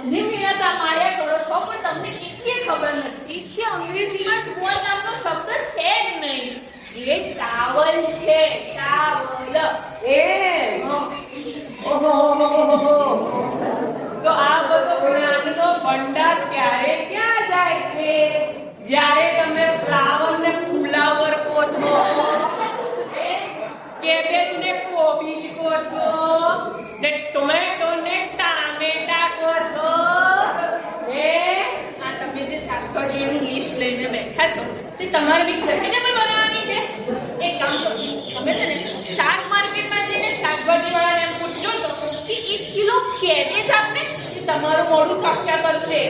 મને મેળા માર્યા કરો છો પણ તમને એટલી ખબર નથી કે અંગ્રેજીમાં ટુવાલ નામનો શબ્દ છે જ નહીં. એ ટાવલ છે, ટાવલ. તો આ બધો જ્ઞાનનો ભંડાર ક્યારે ક્યાં જાય છે? જ્યારે તમે ફ્લાવર ને ફુલાવર કહો છો, કેબેજ ને કોબીજ કહો છો, ને ટોમેટો ને ટામેટા કહો છો. આ તમે જે શાકભાજીનું લિસ્ટ લઈને બેઠા છો તે તમારે બી વેજીટેબલ બનાવવાની છે. એક કામ કરો, તમે છે ને શાક માર્કેટમાં જઈને શાકભાજી વાળાને પૂછજો તો કે 1 કિલો કેબેજ આપને કે તમારું મોઢું કાપ્યા કરશે.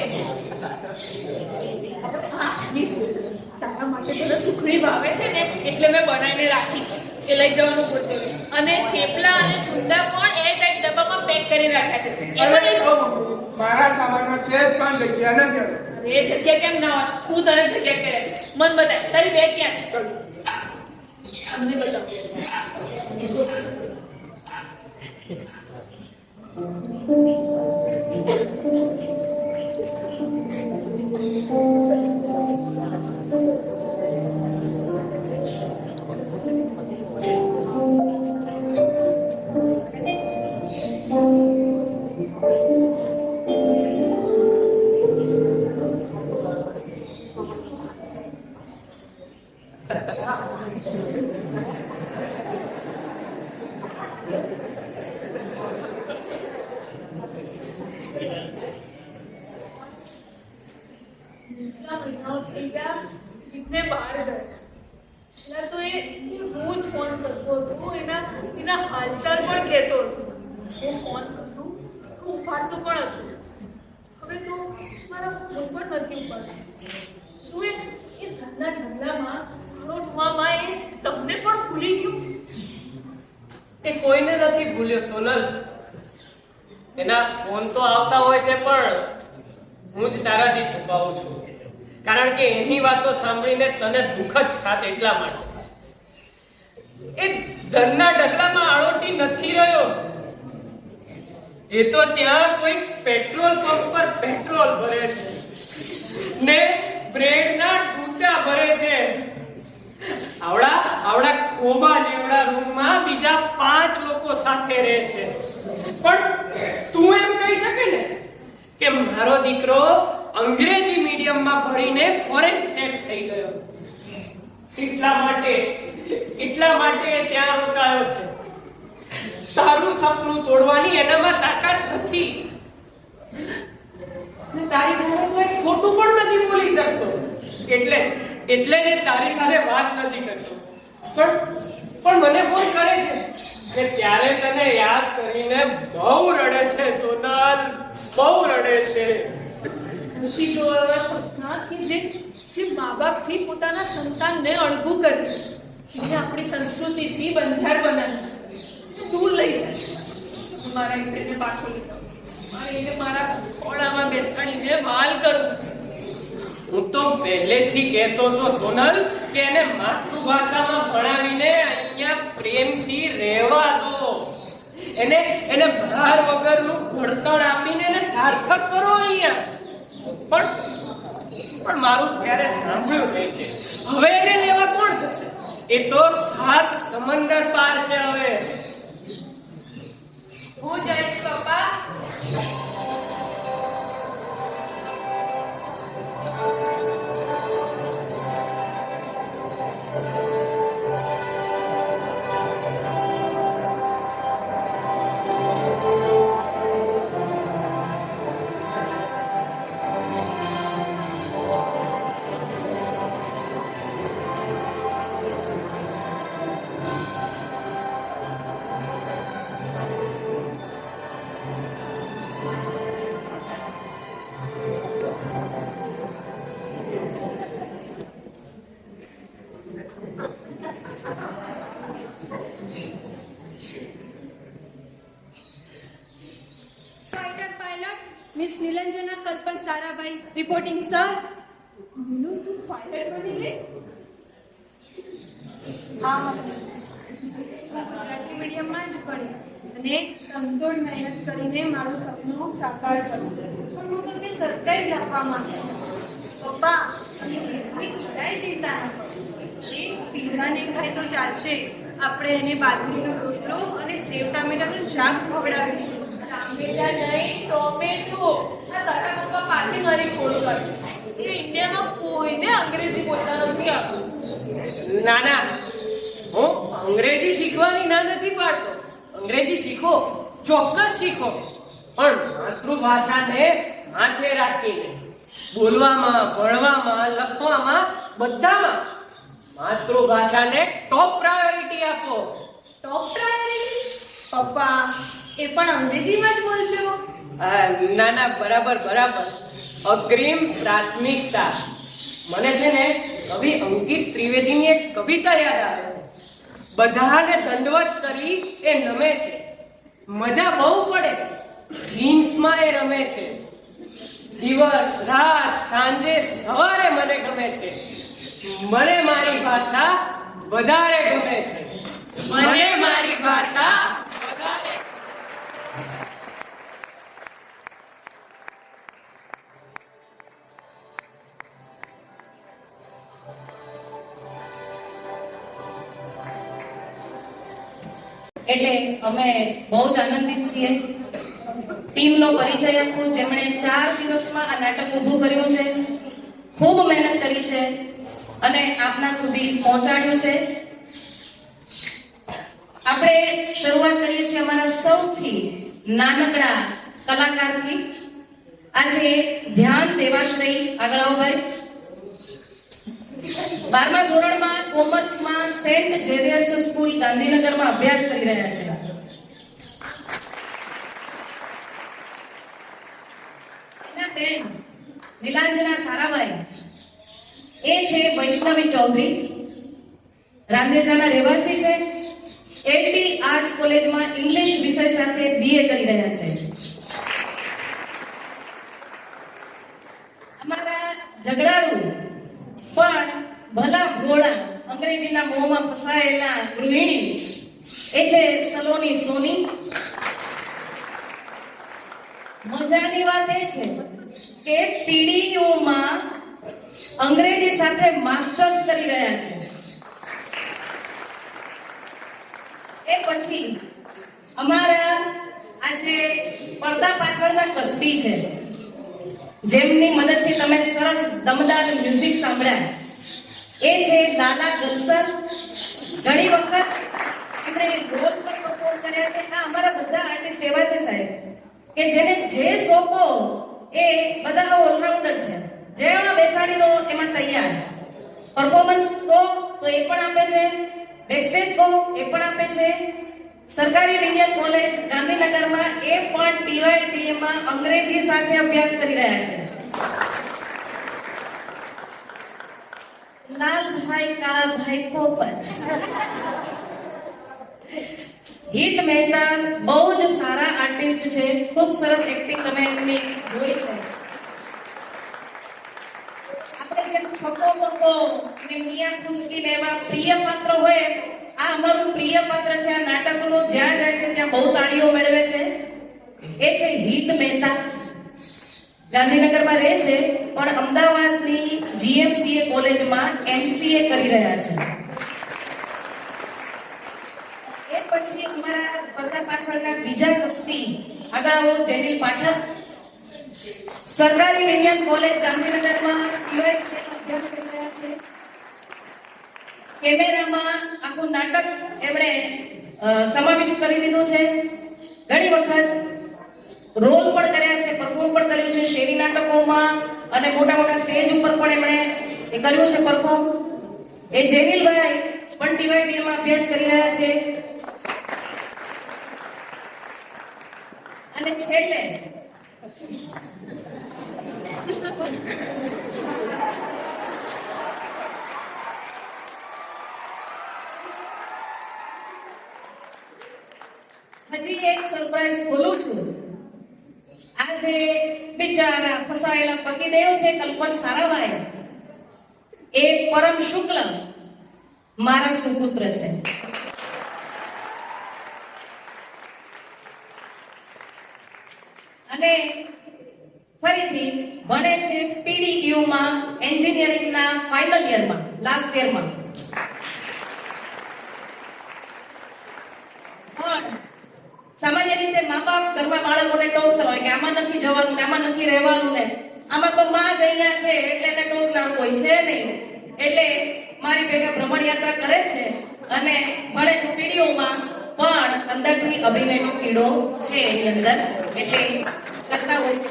તારા માટે તને સુખડી ભાવે છે ને એટલે મેં બનાવીને રાખી છે, એ લઈ જવાનું ભૂલતો નહીં. અને થેપલા અને છુંદા પણ એરટાઈટ ડબ્બામાં પેક કરી રાખ્યા છે, એ પણ લઈ જજો. મારા સામાનમાં સેજ પણ જગ્યા નથી. એ જગ્યા કેમ ના હોય? હું તને જગ્યા કરાવીશ. મન બતાય તારી બેગ ક્યાં છે? અમને બતાવ. ને બહાર ગયા એટલે તો એ હું જ ફોન કરતો હતો, એના હાલચાલ પણ કહેતો હતો. હું ફોન કરું તો ઉપાડતું પણ હતું. હવે તો મારા ફોન પણ નથી ઉપાડતું. શું એ ધંધા ધંધામાં રોટવામાં એ તમને પણ ભૂલી ગયું? એ કોઈને નથી ભૂલ્યો સોનલ. એના ફોન તો આવતા હોય છે પણ હું જ તારાથી છુપાવું છું, કારણ કે એની વાતો સાંભળીને તને દુઃખ જ થાત એટલા માટે. એ ધનના ઢગલામાં આળોટી નથી રહ્યો. એ તો ત્યાં કોઈ પેટ્રોલ પંપ પર પેટ્રોલ ભરે છે ને બ્રેડના ડૂચા ભરે છે. આવડા ખોબા જેવડા રૂમમાં બીજા 5 લોકો સાથે રહે છે. પણ તું એમ કહી શકે ને કે મારો દીકરો અંગ્રેજી મીડિયમમાં ભણીને ફોરેન સેટ થઈ ગયો, એટલા માટે ત્યાં રોકાયો છે. તારું સપનું તોડવાની એનામાં તાકાત નથી ને તારી સામે કોઈ ખોટું પણ નથી બોલી શકતો. એટલે જ તારી સાથે વાત નથી કરતો. પણ મને ફોન કરે છે કે ત્યારે તને યાદ કરીને બહુ રડે છે સોનલ, બહુ રડે છે. નથી જોવા સપના કે જે મા બાપથી પોતાના સંતાનને અળગું કરે, એને આપણી સંસ્કૃતિથી બંધાર બનાવી દૂર લઈ જાય. મારા એને પાછો લીધો, મારે એને મારા ખોળામાં બેસાડીને વાલ કરવું છે. હું તો પહેલેથી કહેતો હતો સોનલ કે એને માતૃભાષામાં ભણાવીને અહીંયા પ્રેમથી રહેવા દો. એને ભાર વગરનું ભણતર આપીને એને સાર્થક કરો અહીંયા. પણ મારું ત્યારે સાંભળ્યું નહીં કે હવે એને લેવા કોણ જશે? એ તો 7 સમંદર પાર છે. હવે હું જઈશ પપ્પા. Miss Nilanjana Kalpan Sarabhai reporting sir. Meenu, તું પાયલટ બની ગઈ? હા ગુજરાતી મીડિયમમાં જ ભણી અને તનતોડ મહેનત કરીને મારું સપનું સાકાર કર્યું. પણ હું તમને સરપ્રાઈઝ આપવા માંગુ છું. પપ્પા, તમે એટલી જરાય ચિંતા ન કરો. એ પીઝાને ખાય તો ચાલશે, આપણે એને બાજરીનો રોટલો અને સેવ ટામેટાનું શાક ખવડાવીશું. ટામેટા નહીં, ટોમેટો. આ તારા પપ્પા પાછી મારી ખોડ કરશે. એ ઇન્ડિયામાં કોઈને અંગ્રેજી બોલતા નથી આવતું. ના ના, હું અંગ્રેજી શીખવાની ના નથી પાડતો. અંગ્રેજી શીખો, ચોક્કસ શીખો, પણ માતૃભાષાને માથે રાખીને બોલવામાં, ભણવામાં, લખવામાં, બધામાં માતૃભાષાને ટોપ પ્રાયોરિટી આપો. ટોપ પ્રાયોરિટી? પપ્પા, એ પણ અંગ્રેજીમાં જ બોલશો? ના ના, બરાબર બરાબર, અગ્રીમ પ્રાથમિકતા. મને છે ને કવિ અંકિત ત્રિવેદીની એક કવિતા યાદ આવે છે. બધાને દંડવત કરી એ નમે છે, મજા બહુ પડે, જીન્સમાં એ રમે છે, દિવસ રાત સાંજે સવારે મને ગમે છે, મને મારી ભાષા વધારે ગમે છે, મને મારી ભાષા વધારે. એટલે અમે બહુ જ આનંદિત છીએ. ટીમનો પરિચય આપું, જેમણે 4 દિવસમાં આ નાટક ઊભું કર્યું છે, ખૂબ મહેનત કરી છે અને આપના સુધી પહોંચાડ્યું છે. આપણે શરૂઆત કરીએ છીએ અમારા સૌથી નાનકડા કલાકારથી. આજે ધ્યાન દેવાશ્રય આગળ આવો ભાઈ. 12મા ધોરણમાં કોમર્સમાં સેન્ટ ઝેવિયર્સ સ્કૂલ ગાંધીનગરમાં અભ્યાસ કરી રહ્યા છે. એના બેન નીલાંજના સારાભાઈ, એ છે વૈષ્ણવી ચૌધરી, રાંધેજાના રહેવાસી છે. એલડી આર્ટ્સ કોલેજમાં ઇંગ્લિશ વિષય સાથે બીએ કરી રહ્યા છે. અમારા ઝઘડાળુ પણ ભલા ભોળા અંગ્રેજીના મોહમાં ફસાયેલા ગૃહિણી, એ છે સલોની સોની. મજાની વાત એ છે કે પીડીયુમાં અંગ્રેજી સાથે માસ્ટર્સ કરી રહ્યા છે. એ પછી અમારા આજે પડદા પાછળના કસબી છે, જેમની મદદથી તમે સરસ દમદાર મ્યુઝિક સાંભળ્યા, એ છે લાલા ગલસર. ઘણી વખત એમણે રોલ પર પરફોર્મ કર્યા છે. આ અમારા બધા આર્ટિસ્ટ એવા છે સાહેબ કે જેને જે સોંપો એ બધા ઓલરાઉન્ડર છે. જેમાં બેસાડી દો એમાં તૈયાર. પરફોર્મન્સ કહો તો એ પણ આપે છે, બેકસ્ટેજ કહો એ પણ આપે છે. સરકારી વિજ્ઞાન કોલેજ ગાંધીનગરમાં એ પણ ટીવાયબીએમાં અંગ્રેજી સાથે અભ્યાસ કરી રહ્યા છે. લાલભાઈ કાળાભાઈ પોપટ. હિત મહેતા બહુ જ સારા આર્ટિસ્ટ છે, ખૂબ સરસ એક્ટિંગ તમે એમની જોઈ છે. આપણે જેમ છકો મકો ને મિયા ખુશકી ને એવા પ્રિય પાત્ર હોય, આ અમારું પ્રિય પાત્ર છે. આ નાટકનું જ્યાં જાય છે ત્યાં બહુ તાળીઓ મેળવે છે. એ છે હિત મહેતા. ગાંધીનગરમાં રહે છે પણ અમદાવાદની જીએમસીએ કોલેજમાં એમસીએ કરી રહ્યા છે. એ પછી અમારા પડદા પાછળના બીજા કસબી આગળ આવો, જેનિલ પાઠક. સરકારી વિજ્ઞાન કોલેજ ગાંધીનગરમાં અભ્યાસ કરી રહ્યા છે. કેમેરામાં આખું નાટક એમણે સમાવિષ્ટ કરી દીધું છે. ઘણી વખત રોલ પણ કર્યા છે, પરફોર્મ પણ કર્યું છે શેરી નાટકોમાં અને મોટા મોટા સ્ટેજ ઉપર પણ એમણે કર્યું છે પરફોર્મ. એ જેનિલભાઈ પણ ટીવાયબીએમાં અભ્યાસ કરી રહ્યા છે. અને છેલ્લે હજી એક સરપ્રાઈઝ ખોલું છું. આજે બિચારા ફસાયેલા પતિદેવ છે કલ્પન સારાભાઈ, એ પરમ શુક્લ મારા સુપુત્ર છે. અને ફરીથી ભણે છે PDU માં, એન્જિનિયરિંગના ફાઇનલ યરમાં, લાસ્ટ યરમાં. પણ સામાન્ય રીતે મા બાપ ઘરમાં બાળકોને ટોકતા હોય કે આમાં નથી જવાનું ને આમાં નથી રહેવાનું ને આમાં તો માં જ અહીંયા છે એટલે એને ટોકનાર કોઈ છે નહીં. એટલે મારી ભેગા ભ્રમણ યાત્રા કરે છે અને ભણે છે PDU માં, પણ અંદરથી અભિનયનો કીડો છે એની અંદર, એટલે કરતા હોય છે.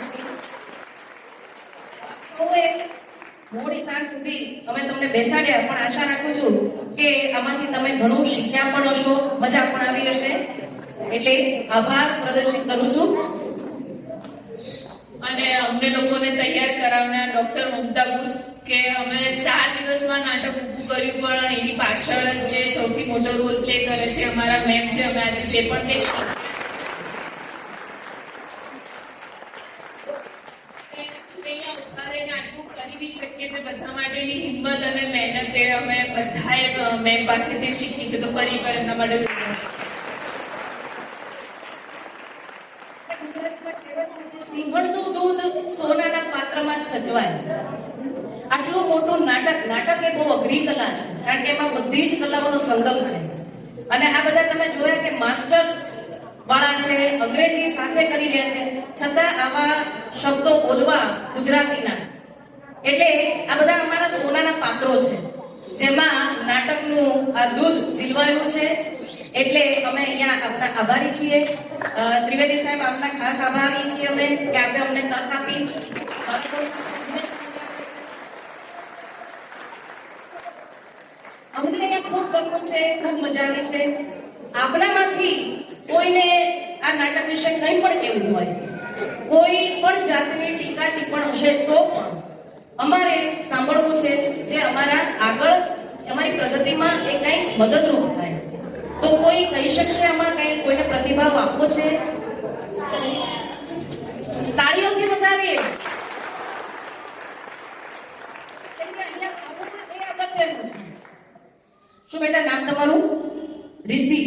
મોડી સાંજ સુધી અમે તમને બેસાડ્યા, પણ આશા રાખું છું કે આમાંથી તમે ઘણું શીખ્યા પણ હશો, મજા પણ આવી હશે. એટલે આભાર પ્રદર્શિત કરું છું. અને અમને લોકોને તૈયાર કરાવનાર ડોક્ટર મમતા બુચ કે અમે 4 દિવસમાં નાટક ઊભું કર્યું, પણ એની પાછળ જે સૌથી મોટો રોલ પ્લે કરે છે અમારા મેમ છે. અમે આજે જે પણ કંઈ શકીએ છે બધા માટેની હિંમત અને મહેનત એ અમે બધાએ મેમ પાસેથી શીખી છે. તો ફરી એકવાર એમના માટે ગુજરાતીમાં કહેવત છે કે સિંહણનું દૂધ સોનાના પાત્રમાં જ સચવાય. આટલું મોટું નાટક એ બહુ અઘરી કલા છે, કારણ કે એમાં બધી જ કલાઓનો સંગમ છે. અને આ બધા તમે જોયા કે માસ્ટર્સ વાળા છે, અંગ્રેજી સાથે કરી રહ્યા છે, છતાં આવા શબ્દો બોલવા ગુજરાતીના, એટલે આ બધા અમારા સોનાના પાત્રો છે, જેમાં નાટકનું આ દૂધ ઝીલવાયું છે. એટલે અમે અહીંયા આપના આભારી છીએ. ત્રિવેદી સાહેબ, આપના ખાસ આભારી છીએ અમે કે આપે અમને તક આપી. અમને અહીંયા ખૂબ ગમતું છે, ખૂબ મજા આવી છે. આપણામાંથી કોઈને આ નાટક વિશે કંઈ પણ કેવું હોય, કોઈ પણ જાતની ટીકા ટિપ્પણ હશે તો પણ અમારે સાંભળવું છે, જે અમારા આગળ અમારી પ્રગતિમાં એ કંઈ મદદરૂપ થાય. તો કોઈ કહી શકશે આમાં કંઈ કોઈને પ્રતિભાવ આપવો છે? તાળીઓથી વધાવીએ. શું બેટા નામ તમારું? રિદ્ધિ.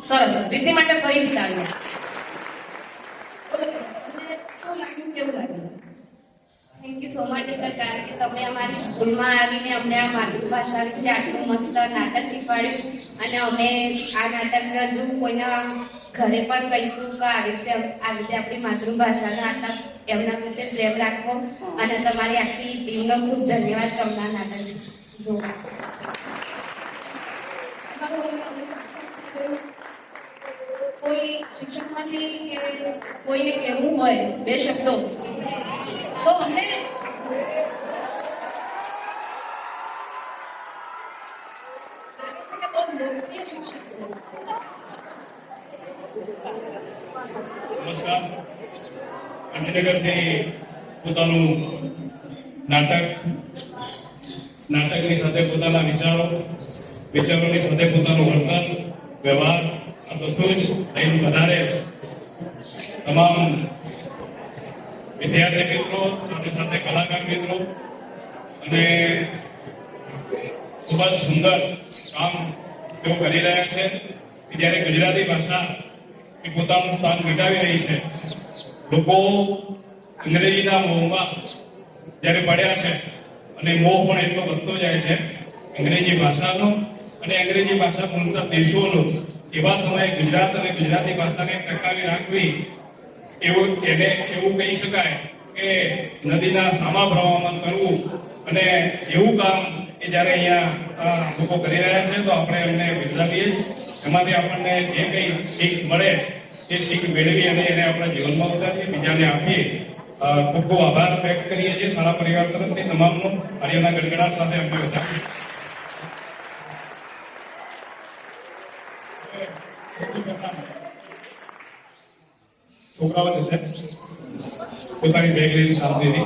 સરસ. રિદ્ધિ માટે ફરીથી તાળીઓ. શું લાગ્યું, કેવું લાગ્યું? Thank you so much sir, કારણ કે તમે અમારી સ્કૂલમાં આવીને અમને આ માતૃભાષા વિશે આટલું મસ્ત નાટક શીખવાડ્યું. અને અમે આ નાટક હજુ કોઈના ઘરે પણ કહીશું કે આવી રીતે આપણી માતૃભાષાના આટલા એમના પ્રત્યે પ્રેમ રાખવો. અને તમારી આખી ટીમનો ખૂબ ધન્યવાદ તમને આ નાટક જોવા. કોઈ શિક્ષકમાંથી કે કોઈને કહેવું હોય 2 શબ્દો તો અમને લાગે છે કે બહુ લોકપ્રિય શિક્ષક છે. નમસ્કાર. ગાંધીનગરથી પોતાનું નાટકની સાથે પોતાના વિચારોની સાથે પોતાનું વર્તન, વ્યવહાર આ બધું જ લઈને વધારે તમામ વિદ્યાર્થી મિત્રો, સાથે સાથે કલાકાર મિત્રો અને ખૂબ જ સુંદર કામ તેઓ કરી રહ્યા છે. જ્યારે ગુજરાતી ભાષા એ પોતાનું સ્થાન ઘટાવી રહી છે, લોકો અંગ્રેજીના મોહમાં જ્યારે પડ્યા છે, અને મોહ પણ એટલો વધતો જાય છે અંગ્રેજી ભાષાનો અને અંગ્રેજી ભાષા બોલતા દેશોનો. એવા સમયે ગુજરાત અને ગુજરાતી ભાષાને ટકાવી રાખવી એવું કહી શકાય કે નદીના સામા પ્રવાહમાં કરવું. અને એવું કામ કે જ્યારે અહીંયા લોકો કરી રહ્યા છે તો આપણે એમને બિરદાવીએ જ. એમાંથી આપણને જે કંઈ શીખ મળે એ શીખ મેળવી અને એને આપણા જીવનમાં ઉતારીએ, બીજાને આપીએ. ખૂબ ખૂબ આભાર વ્યક્ત કરીએ છીએ શાળા પરિવાર તરફથી તમામનો. આર્યના ગડગડાટ સાથે અમને વધારીએ. છોકરાઓ જશે પોતાની બેગ લઈને શાંતિથી.